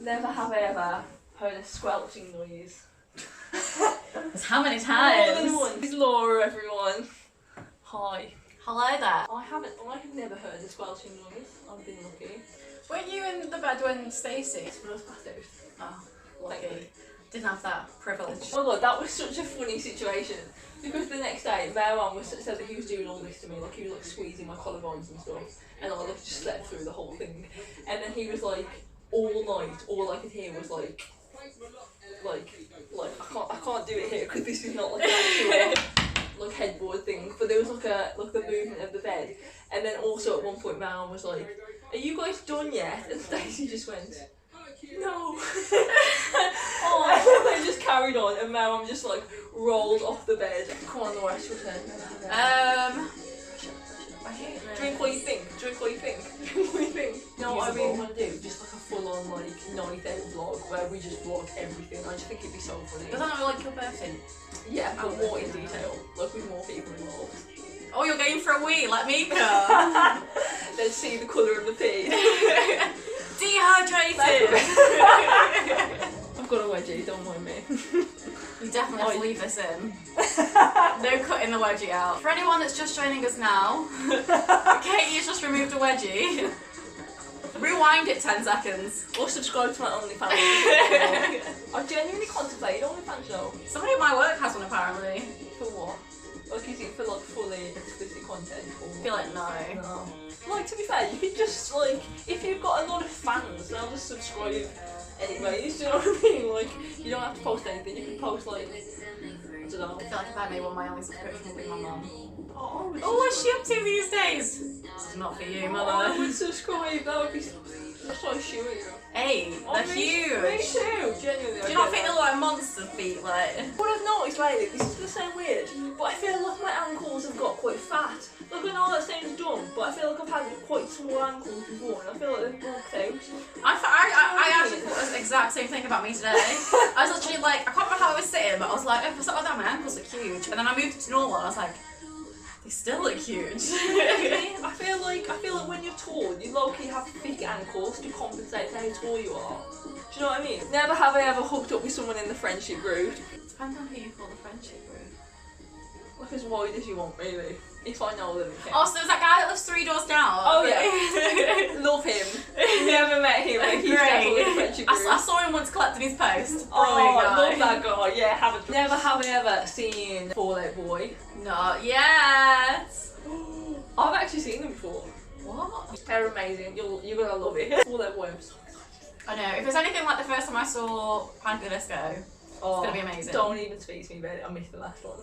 Never have I ever heard a squelching noise. How many times? More than once. It's Laura, everyone. Hi. Hello there. I have never heard a squelching noise. I've been lucky. Weren't you in the bed when Stacey? When I was passed out. Oh, lucky. Didn't have that privilege. Oh my god, that was such a funny situation. Because the next day, my mum said that he was doing all this to me, like he was like squeezing my collarbones and stuff, and I like just slept through the whole thing. And then he was like, all night, all I could hear was like I can't do it here because this is not like an actual like headboard thing. But there was like the movement of the bed, and then also at one point, my mum was like, "Are you guys done yet?" And Stacey just went, "No." Oh, and they just carried on, and my mum just like rolled off the bed. Come on, Laura, it's your turn. I hate this. Drink what you think. Drink what you think. Drink what you think. You know what I really want to do? Just like a full-on like night out vlog where we just vlog everything. I just think it'd be so funny. Doesn't that like your birthday? Yeah, but more in detail. Like with more people involved. Oh, you're going for a wee? Let me go. Let's see the colour of the pee. Dehydrated. I've got a wedgie, don't mind me. You definitely have to leave this in. No cutting the wedgie out. For anyone that's just joining us now, Katie has just removed a wedgie. Rewind it 10 seconds. Or subscribe to my OnlyFans. I genuinely contemplated OnlyFans though. Somebody at my work has one apparently. For what? Like, is it for like fully explicit content? Or... I feel like no. Like, to be fair, you could just like, if you've got a lot of fans, they'll just subscribe anyways, do you know what I mean? Like, you don't have to post anything, you can post like, I don't know. I feel like if I made one, my only subscription would be my mum. Oh, what's she up to these days? This is not for you, mother. I would subscribe, that would be so shooting. Hey, they're huge. Me too, genuinely. Do you not think they look like monster feet, like? What I've noticed lately, this is gonna sound weird, but I feel like my ankles have got quite fat. Like, I know that sounds dumb, but I feel like I've had quite small ankles before, and I feel like they've bulked out. I actually thought the exact same thing about me today. I was literally like, I can't remember how I was sitting, but I was like, if I sat like that, my ankles look huge. And then I moved to normal, and I was like, they still look huge. I feel like when you're tall, you low-key have thick ankles to compensate for how tall you are. Do you know what I mean? Never have I ever hooked up with someone in the friendship group. Depends on who you call the friendship group. Like as wide as you want, really. If I know them. Oh, so there's that guy that lives 3 doors down. Oh yeah. Love him. Never met him, but he's definitely in the friendship group. I saw him once collecting his post. Oh, I love that guy. Yeah, have a. Never have I ever seen Fall Out Boy. Not yet. I've actually seen them before. What? They're amazing. You're gonna love it. Fall Out Boy. I'm so excited. I know. If it's anything like the first time I saw Panic at the Disco, it's gonna be amazing. Don't even speak to me about it. I missed the last one.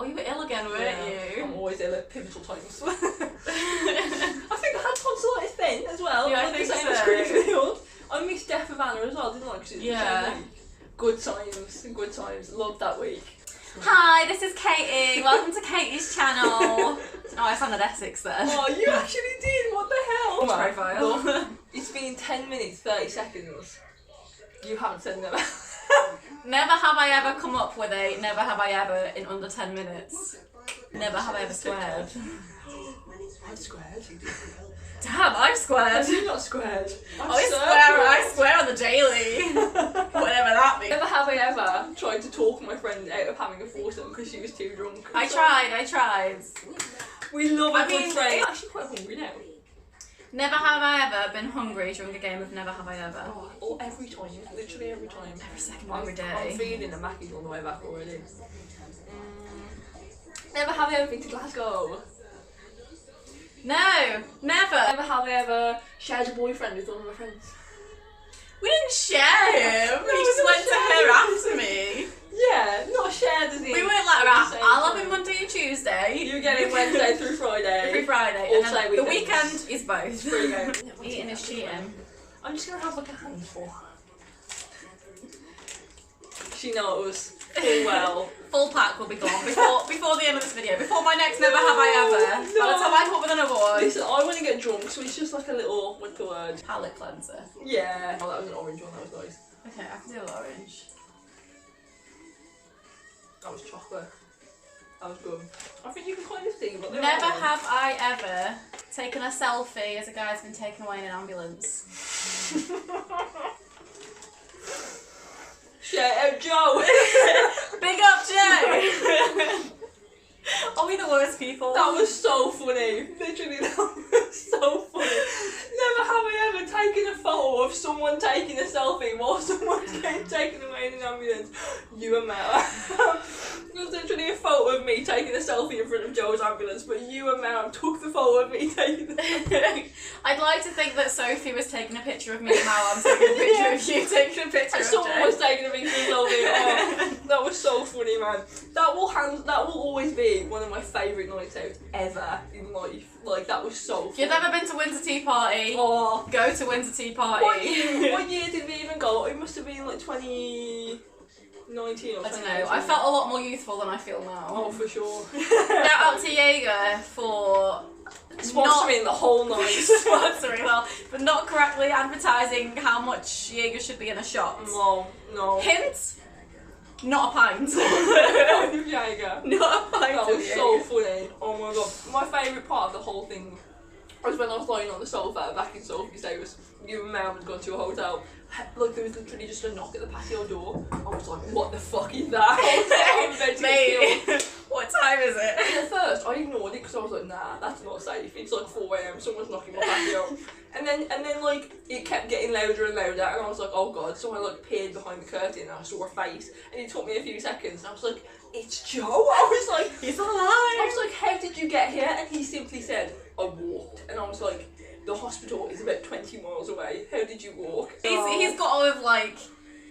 Oh, you were ill again, weren't you? I'm always ill at pivotal times. I think I had tonsillitis then as well. Yeah, I think so. I missed Death of Anna as well, didn't I? Cause it was yeah. the same week. Good times, good times. Loved that week. Hi, this is Katie. Welcome to Katie's channel. Oh, I sounded Essex there. Oh, you actually did. What the hell? Profile. It's been 10 minutes, 30 seconds. You haven't said never. Never have I ever come up with a never have I ever in under 10 minutes. Never have I ever squared. I've squared. Damn, I've squared. You're not squared. I swear on the daily. Whatever that means. Never have I ever tried to talk my friend out of having a foursome because she was too drunk. I tried. We love a good friend. I'm actually quite hungry now. Never have I ever been hungry during a game of Never Have I Ever. Oh, every time, literally every time. Every second of every day. I'm feeling the Mackies on the way back already. Never have I ever been to Glasgow. No, never. Never have I ever shared a boyfriend with one of my friends. We didn't share him. No, He just went to her after me. Yeah, not shared as in. We weren't like that. I'll have him Monday and Tuesday. You get him Wednesday through Friday. Every Friday. Or And say then the weekends. weekend is both. Free go. Eating is cheating. I'm just gonna have like a handful. She knows full well. Full pack will be gone before the end of this video. Before my next Never Have I Ever. No. By the time I come up with another one. Listen, I want to get drunk, so it's just like a little, what's the word? Palate cleanser. Yeah. Oh, that was an orange one, that was nice. Okay, I can do orange. That was chocolate. That was good. I think you can kind of see, but they're Never orange. have I ever taken a selfie as a guy's been taken away in an ambulance. Shout out Joe! Big up, Joe! Are we the worst people? That was so funny. Literally, that was so funny. Never have I ever taken a photo of someone taking a selfie while someone's getting taken away in an ambulance. You and Mel. It was literally a photo of me taking a selfie in front of Joe's ambulance, but you and Mel took the photo of me taking the selfie. I'd like to think that Sophie was taking a picture of me and Mal. I'm taking a picture of you taking a picture And of someone Joe. was taking a picture of selfie. Oh, that was so funny, man. That will always be one of my favourite nights out ever in life. Like, that was so fun. If you've ever been to Windsor Tea Party, Oh. go to Windsor Tea Party. What year did we even go? It must have been like 2019 or something. I don't know. I felt a lot more youthful than I feel now. Oh, for sure. Shout out to Jaeger for Sponsoring the whole night. sponsoring well, but not correctly advertising how much Jaeger should be in a shot. No. Hint: not a pint. Jaeger. Not a pint. That of was Jaeger. so funny. Oh my god. My favourite part of the whole thing was when I was lying on the sofa back in Sophie's day. Was you and Mum had gone to a hotel. Like, there was literally just a knock at the patio door. I was like, what the fuck is that? I was like, Mate, what time is it? and at first, I ignored it because I was like, nah, that's not safe. It's like 4 AM, someone's knocking my patio. And then like, it kept getting louder and louder, and I was like, oh god. So I like peered behind the curtain and I saw her face, and it took me a few seconds, and I was like, it's Joe. I was like, He's alive. I was like, how did you get here? And he simply said, I walked. And I was like, the hospital is about 20 miles away. How did you walk? He's got to have like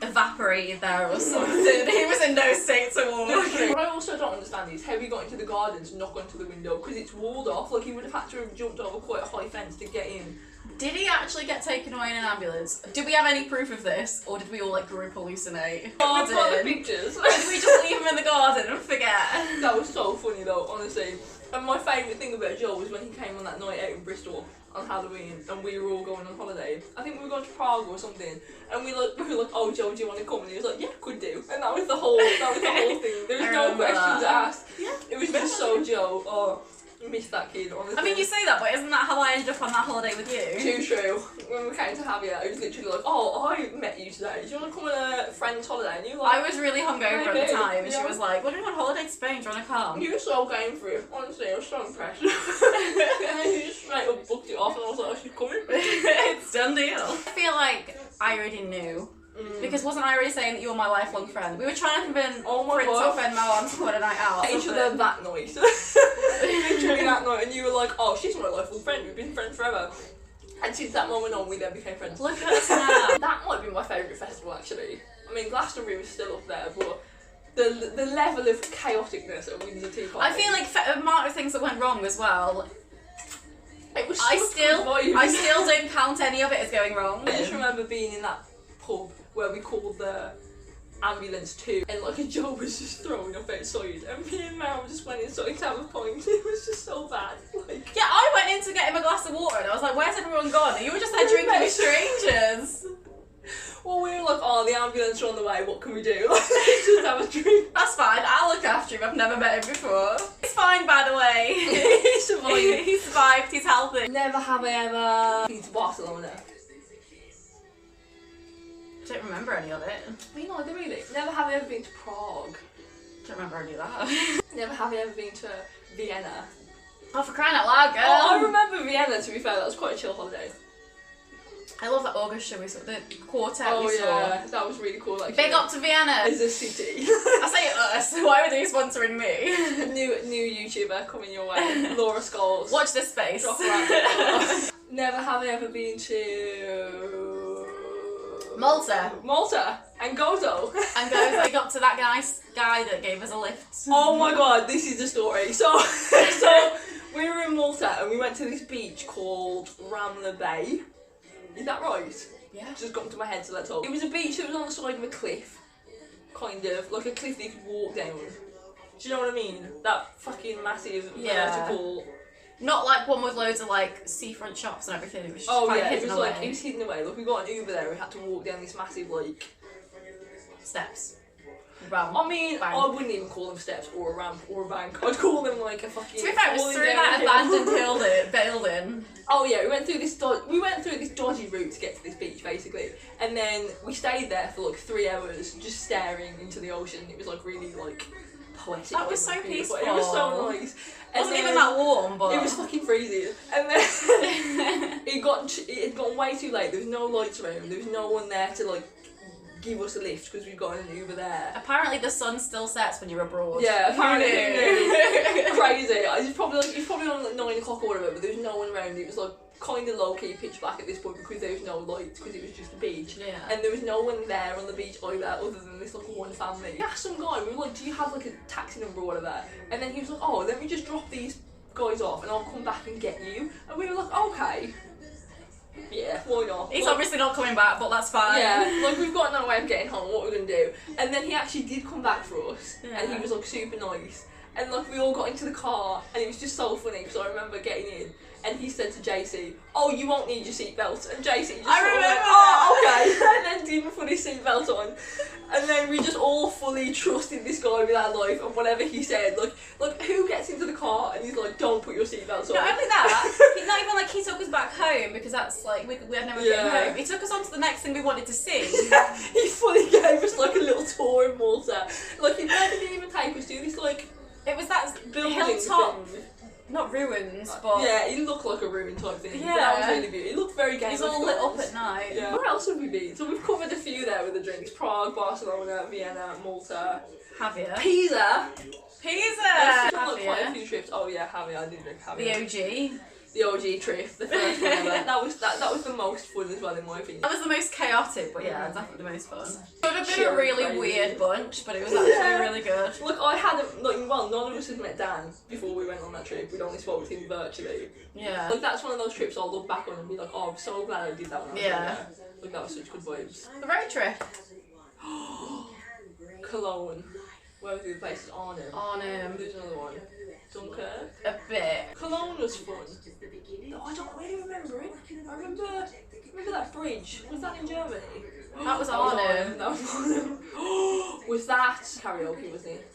evaporated there or something. He was in no state to walk. What I also don't understand is how he got into the garden to knock onto the window, because it's walled off. Like, he would have had to have jumped over quite a high fence to get in. Did he actually get taken away in an ambulance? Did we have any proof of this, or did we all like group hallucinate? We've got the pictures. Did we just leave him in the garden and forget? That was so funny though, honestly. And my favourite thing about Joel was when he came on that night out in Bristol on Halloween, and we were all going on holiday. I think we were going to Prague or something, and we were like, oh Joel, do you want to come? And he was like, yeah, could do. And that was the whole thing. There was no questions asked. Yeah. It was just so Joe. Oh, I miss that kid, honestly. I mean, you say that, but isn't that how I ended up on that holiday with you? Too true. When we came to Javier, it was literally like, oh, I met you today. Do you want to come on a friend's holiday? And you were like, I was really hungover at the time, and she Yeah. was like, we're going on holiday to Spain, do you want to come? you were so game for it. Honestly, I was so impressed. And then you just straight up booked it off, and I was like, oh, she's coming. It's done deal. I feel like I already knew. Because wasn't I already saying that you were my lifelong friend? We were trying to convince Oh my Prince God. and Mal to go on a night out. Each other that night. Literally that night, and you were like, oh, she's my lifelong friend, we've been friends forever. And since that moment on, we then became friends. Look at us now. That might be my favourite festival, actually. I mean, Glastonbury was still up there, but the level of chaoticness at Windsor Tea Party. I feel like the amount of things that went wrong as well. it was I such still good vibes. don't count any of it as going wrong. I just remember being in that pub where we called the ambulance too, and like a Joe was just throwing up outside, and me and Mel just went inside to have a pint. It was just so bad. Like, Yeah, I went in to get him a glass of water, and I was like, "Where's everyone gone?" And you were just there drinking with strangers. well, we were like, oh, the ambulance are on the way. What can we do? Like, let's just have a drink. That's fine. I'll look after him. I've never met him before. He's fine, by the way. He survived. He survived. He's healthy. Never have I ever been to Barcelona. I don't remember any of it. Me neither, really. Never have I ever been to Prague. Don't remember any of that. Never have I ever been to Vienna. Oh, for crying out loud, girl! Oh, I remember Vienna, to be fair. That was quite a chill holiday. I love that August show we saw, the quartet Oh we saw. yeah, that was really cool actually. Big up to Vienna! As a city. I say us, why were they sponsoring me? new YouTuber coming your way. Laura Scholes. Watch this space. Drop her out. Never have I ever been to Malta. And Gozo. And goes big up to that guy that gave us a lift. Oh my god, this is the story. So we were in Malta and we went to this beach called Ramla Bay. Is that right? Yeah. Just got into my head, so let's hope. It was a beach that was on the side of a cliff. Kind of. Like a cliff that you could walk down. Do you know what I mean? That fucking massive vertical... Not like one with loads of like seafront shops and everything. It was just quite hidden away. It was hidden away. Like we got an Uber there. We had to walk down this massive like steps. Ramp. I mean, bank. I wouldn't even call them steps or a ramp or a bank. I'd call them like a fucking. To be fair, it was through that abandoned building. Oh yeah, we went through this dodgy route to get to this beach basically, and then we stayed there for like 3 hours just staring into the ocean. It was like really like poetic. That was so peaceful. It was so nice. It wasn't even that warm, but it was fucking freezing. And then it had gone way too late. There was no lights around. There was no one there to like give us a lift because we'd got an Uber there. Apparently the sun still sets when you're abroad. Yeah, apparently. Crazy. It was probably on like 9 o'clock or whatever, but there was no one around. It was like kind of low-key pitch black at this point because there was no lights because it was just a beach. Yeah. And there was no one there on the beach either other than this like one family. We asked some guy, we were like, do you have like a taxi number or whatever? And then he was like, oh, let me just drop these guys off and I'll come back and get you. And we were like, okay. Yeah, why not? He's obviously not coming back, but that's fine. Yeah, like we've got no way of getting home, what we're going to do. And then he actually did come back for us, and he was like super nice. And like we all got into the car, and it was just so funny because I remember getting in, and he said to JC, oh, you won't need your seatbelt. And JC just went, oh, okay. And then didn't put his seatbelt on. And then we just all fully trusted this guy with our life and whatever he said. Like who gets into the car and he's like, don't put your seatbelts on? Not only that, he's not even like he took us back home because that's like we had no one getting home. He took us on to the next thing we wanted to see. He fully gave us like a little tour in Malta. Like he didn't even take us to this like it was that building hilltop thing. Not ruins, but yeah, it looked like a ruin type thing. Yeah, that was really beautiful. It looked very gay. It's all lit up at night. Yeah. Where else have we been? So we've covered a few there with the drinks: Prague, Barcelona, Vienna, Malta, Javier, Pisa. Pisa. I've done quite a few trips. Oh yeah, Javier. I did drink Javier. The OG. The OG trip, the first one ever. That was the most fun as well in my opinion. That was the most chaotic, but yeah, definitely the most fun. It would have been a really weird bunch, but it was actually really good. Look, I hadn't, like, well, none of us had met Dan before we went on that trip. We'd only spoke to him virtually. Yeah. Like, that's one of those trips I'll look back on and be like, oh, I'm so glad I did that when I was there. Like, that was such good vibes. The road trip. Cologne. Where was the other places? Arnhem. There's another one. Dunkirk. A bit. Cologne was fun. Oh, I don't really remember it. I remember that bridge. Was that in Germany? That was Arnhem. That was Arnhem. Was that karaoke, wasn't it?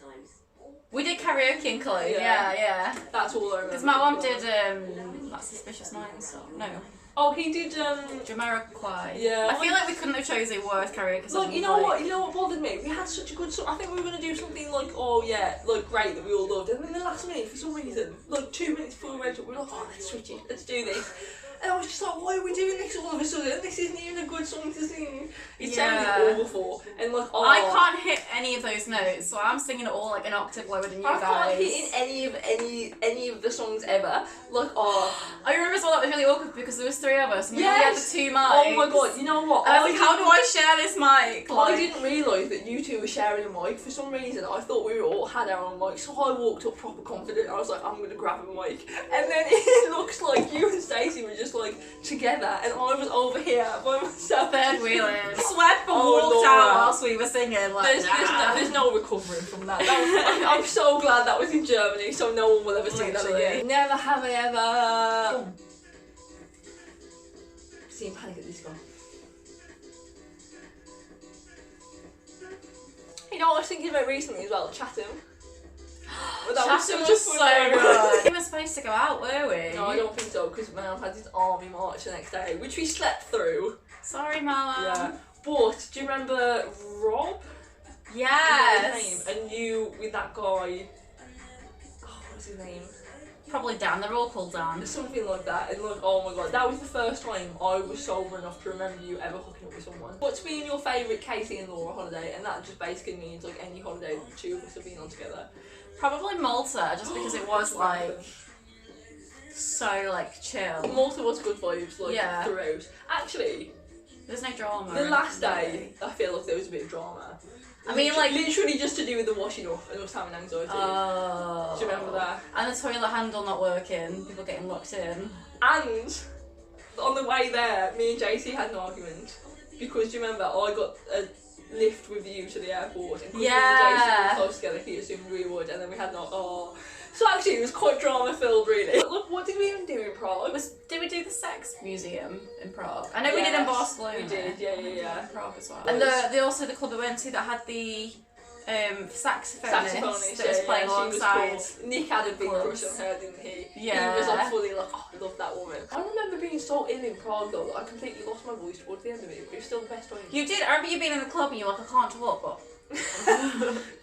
We did karaoke in Cologne, yeah. That's all I remember. Because my mum did that Suspicious Minds song. No. Oh, he did Jamiroquai. Yeah. I feel like we couldn't have chosen a worse karaoke song. Like, you know what bothered me? We had such a good song. I think we were gonna do something like, oh yeah, like great that we all loved. And then the last minute, for some reason, like 2 minutes before we went up, we were like, oh, let's switch it, let's do this. And I was just like, why are we doing this all of a sudden? This isn't even a good song to sing. It sounded awful. And like, I can't hit any of those notes, so I'm singing it all like an octave lower than you guys. I can't hit in any of the songs ever. Like, I remember as well that was really awkward because there was 3 of us and we only had the 2 mics. Oh my god, you know what? And I was like, how do I share this mic? I didn't realise that you two were sharing a mic. For some reason, I thought we all had our own mic, so I walked up proper confident. I was like, I'm gonna grab a mic, and then it looks like you and Stacey were just like together, and I was over here by myself. Third wheeling. Swept and walked out whilst we were singing. Like, there's no recovering from that. I'm so glad that was in Germany, so no one will ever see that again. Never have I ever seen Panic at the Disco. You know what I was thinking about recently as well? Chatham. Well, Chatham was so good. We were supposed to go out, were we? No, I don't think so, because Mum had this army march the next day, which we slept through. Sorry, Mama. Yeah. But, do you remember Rob? Yes. And you with that guy, what's his name? Probably Dan, they're all called Dan. Something like that, and like, oh my god, that was the first time I was sober enough to remember you ever hooking up with someone. What's been your favourite Katie and Laura holiday? And that just basically means like any holiday the 2 of us have been on together. Probably Malta, just because it was like so like chill. Malta was good vibes, like throughout. Actually, There's no drama. The last day, I feel like there was a bit of drama. I mean, like literally just to do with the washing up and us having anxiety. Oh. Do you remember that? And the toilet handle not working, people getting locked in. And on the way there, me and JC had an argument because do you remember I got a lift with you to the airport and because me and JC were close together, he assumed we would, and then we had So actually, it was quite drama-filled, really. But look, what did we even do in Prague? Did we do the sex museum in Prague? I know we did in Barcelona. We did, yeah. In Prague as well. And the club we went to that had the saxophonist that was playing alongside. Cool. Nick had a big crush on her, didn't he? Yeah. He was like fully like, oh, I love that woman. I remember being so ill in Prague though that I completely lost my voice towards the end of it, but it was still the best time. You did. I remember you being in the club and you were like, I can't talk, but.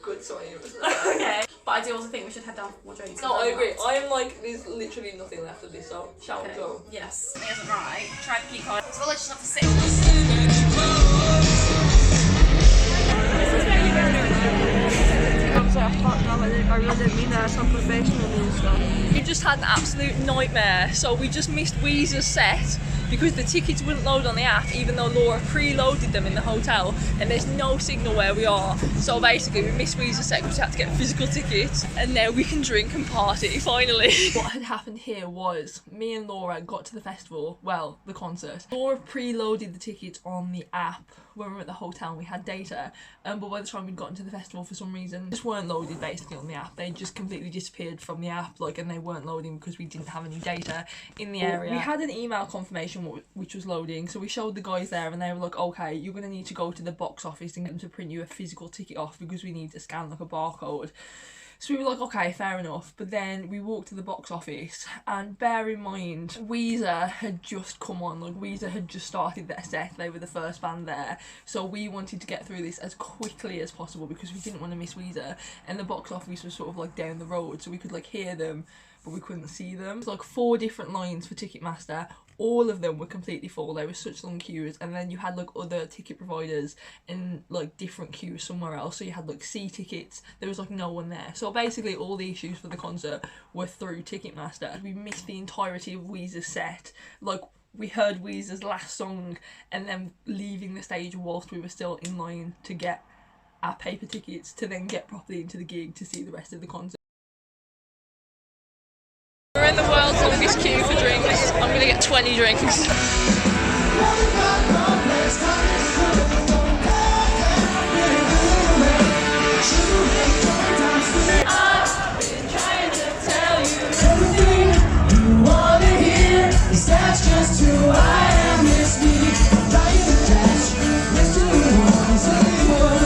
Good signs. Okay. But I do also think we should head down for more drinks. No, I agree. I am like, there's literally nothing left of this, so shall we go? Yes. It isn't right. Try the key card. So let's just have to sit. I really didn't mean that, some professional and stuff. We just had an absolute nightmare, so we just missed Weezer's set because the tickets wouldn't load on the app even though Laura pre-loaded them in the hotel and there's no signal where we are. So basically we missed Weezer's set because we had to get physical tickets and now we can drink and party finally. What had happened here was me and Laura got to the festival, well, the concert. Laura pre-loaded the tickets on the app when we were at the hotel and we had data, but by the time we'd gotten to the festival for some reason, they just weren't loaded basically on the app. They just completely disappeared from the app, like, and they weren't loading because we didn't have any data in the area. We had an email confirmation which was loading, so we showed the guys there and they were like, okay, you're going to need to go to the box office and get them to print you a physical ticket off because we need to scan like a barcode. So we were like, okay, fair enough. But then we walked to the box office and bear in mind, Weezer had just come on. Like, Weezer had just started their set. They were the first band there. So we wanted to get through this as quickly as possible because we didn't want to miss Weezer. And the box office was sort of like down the road. So we could like hear them, but we couldn't see them. It was like 4 different lines for Ticketmaster. All of them were completely full. There were such long queues, and then you had like other ticket providers in like different queues somewhere else. So you had like C tickets. There was like no one there. So basically, all the issues for the concert were through Ticketmaster. We missed the entirety of Weezer's set. Like, we heard Weezer's last song, and then leaving the stage whilst we were still in line to get our paper tickets to then get properly into the gig to see the rest of the concert. We're in the world's longest queue for drinks. I'm gonna get 20 drinks. I've been trying to tell you everything you wanna hear. Is that's just who I am this week. Like the dash, next to the ones anymore.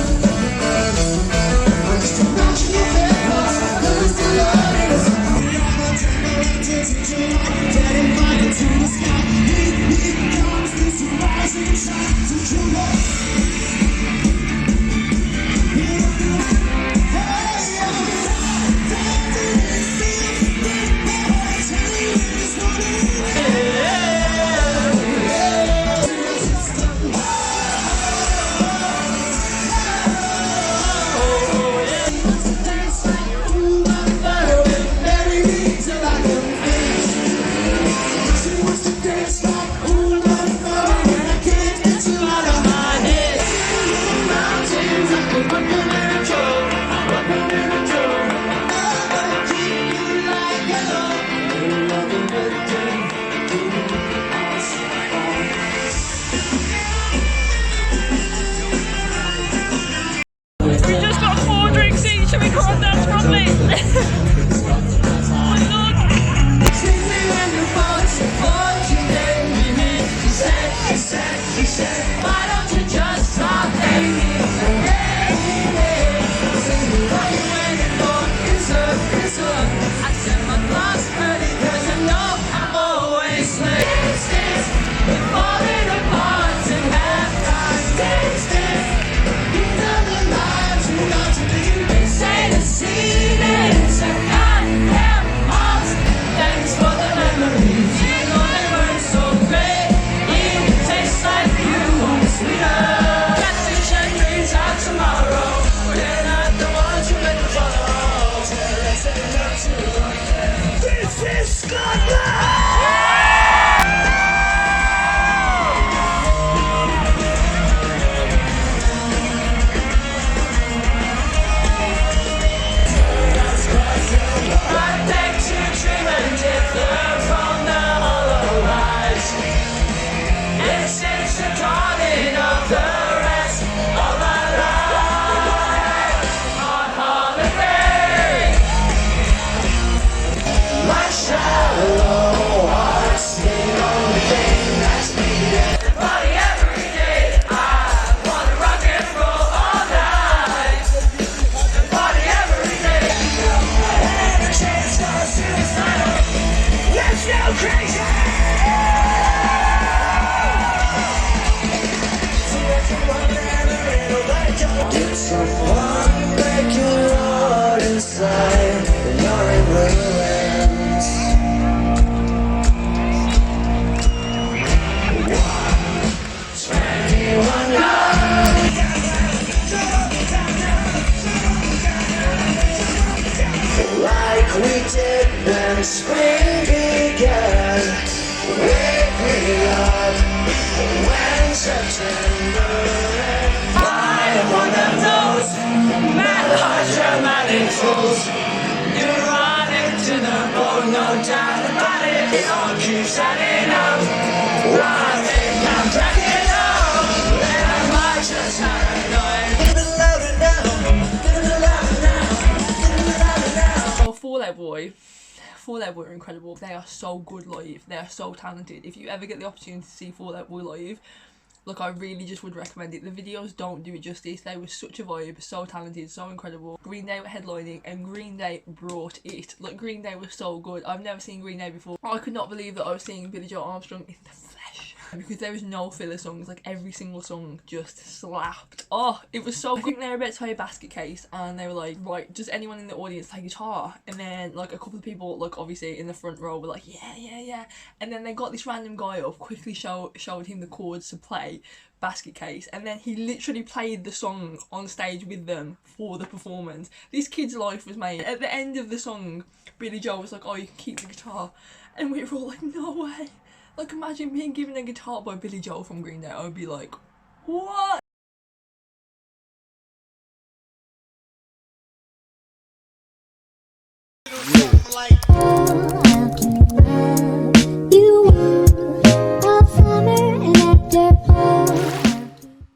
I'm just imagining your head lost, lose the love. Dead invited to the sky. Here comes this rising sun to your love. Spring began, wake me up when September ends. I'm one of those melodramatic fools. You're running to the bone, no doubt about it. It all keeps adding up. I think I'm cracking up, and I might just paranoid. Give it louder now, give it louder now, give it louder now. Oh, Fall Out Boy. Fall Out Boy are incredible. They are so good live. They are so talented. If you ever get the opportunity to see Fall Out Boy live, look, I really just would recommend it. The videos don't do it justice. They were such a vibe, so talented, so incredible. Green Day were headlining and Green Day brought it. Look, Green Day was so good. I've never seen Green Day before. I could not believe that I was seeing Billie Joe Armstrong in the flesh. Because there was no filler songs, like every single song just slapped. Oh, it was so good. I think they were about to play a basket case and they were like, right, does anyone in the audience play guitar? And then like a couple of people, like obviously in the front row were like, yeah. And then they got this random guy up, quickly showed him the chords to play basket case, and then he literally played the song on stage with them for the performance. This kid's life was made. At the end of the song, Billie Joe was like, oh, you can keep the guitar. And we were all like, no way. Like, imagine being given a guitar by Billie Joe from Green Day. I would be like, what? Like